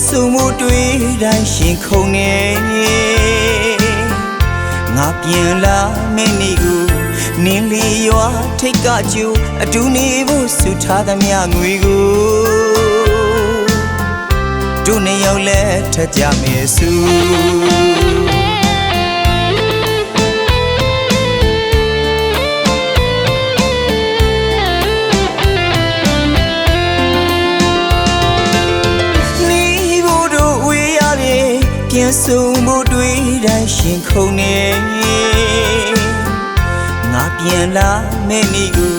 စုံမှုတွေ့တိုင်းရှင်ခုန်နေငါပြန်လာမင်းနီကိုနင်းလီရွာထိတ်ကကျူအတူနေဖို့ဆုထားသမျှငွေကိုတို့နေရောက်လဲထကြမယ်စုပြန်စုံမှုတွေ့တိုင်းရှင်ခုန်နေငါပြန်လာမဲနီကို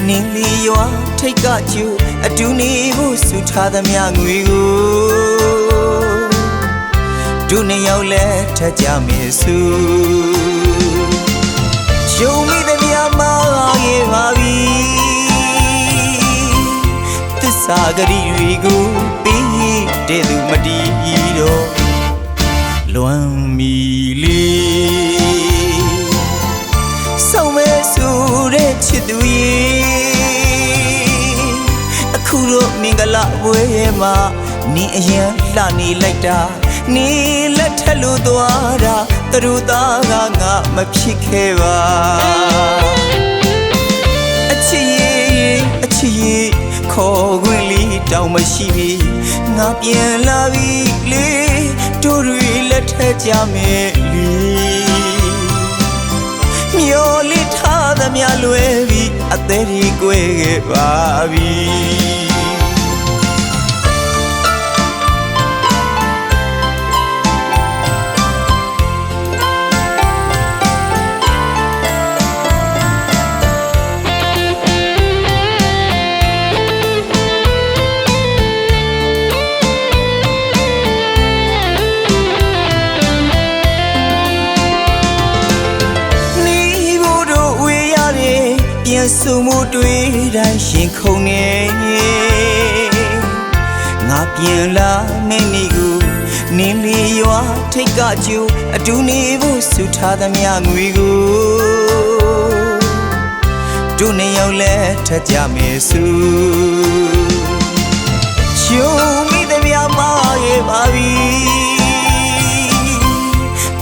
နင်းလီရွာထိတ်ကကျူအတူနေဖို့ဆုထားသမျှငွေကိုတို့နေရောက်လဲထကြမယ်စုယုံမိသမျှမောင်းခဲ့ပါပြီသစ္စာဂရိတွေကိုပြီးတဲ့သူမတည်တော့လွမ်းမီလေးဆောင်မဲဆိုတဲ့ချစ်သူရဲ့အခုတော့မင်္ဂလာပွဲမှာနင်းအရင်လှနေလိုက်တာနင်းလက်ထက်လို့သွားတာသူတို့သားကငါမဖြစ်ခဲ့ပါအချစ်ရဲ့ခေါ်ခွင့်လေးတောင်မရှိပြီငါပြန်လာပြီလေတို့တွေလက်ထက်ကြမယ်လေမျောလေးထားသမျှလွယ်ပြီအသေးကြီးကွယ်ခဲ့ပါပြီစုံမှုတွေ့တိုင်းရှင်ခုန်နေငါပြန်လာမင်းနီကိုနင်းလီရွာထိတ်ကကျူအတူနေဖို့ဆုထားသမျှငွေကိုတို့နေရောက်လဲထကြမယ်စုယုံမိသမျှမာခဲ့ပါပြီ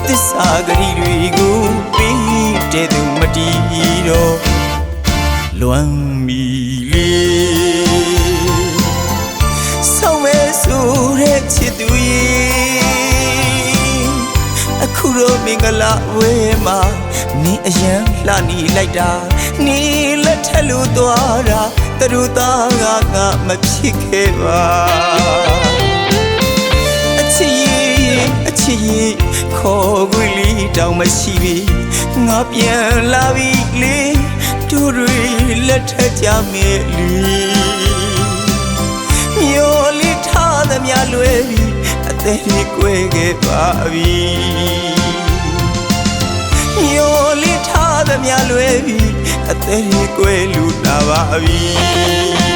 သစ္စာဂရိတွေကိုပြီးတဲ့သူမတည်တော့လွမ်းမီလေးဆောင်မဲဆိုတဲ့ချစ်သူရဲ့အခုတော့မင်္ဂလာဝဲမှာနင်းအရင်လှနေလိုက်တာနင်းလက်ထက်လို့သွားတာသူတို့သားကငါမဖြစ်ခဲ့ပါအချစ်ရဲ့ခေါ်ခွင့်လေးတောင်မရှိပြီငါပြန်လာပြီလေတို့တွေလက်ထက်ကြမယ်လေမျောလေးထားသမျှလွယ်ပြီအသေးကြီးကွယ်ခဲ့ပါပြီမျောလေးထားသမျှလွယ်ပြီအသေးကြီးကွယ်လူလာပါပြီ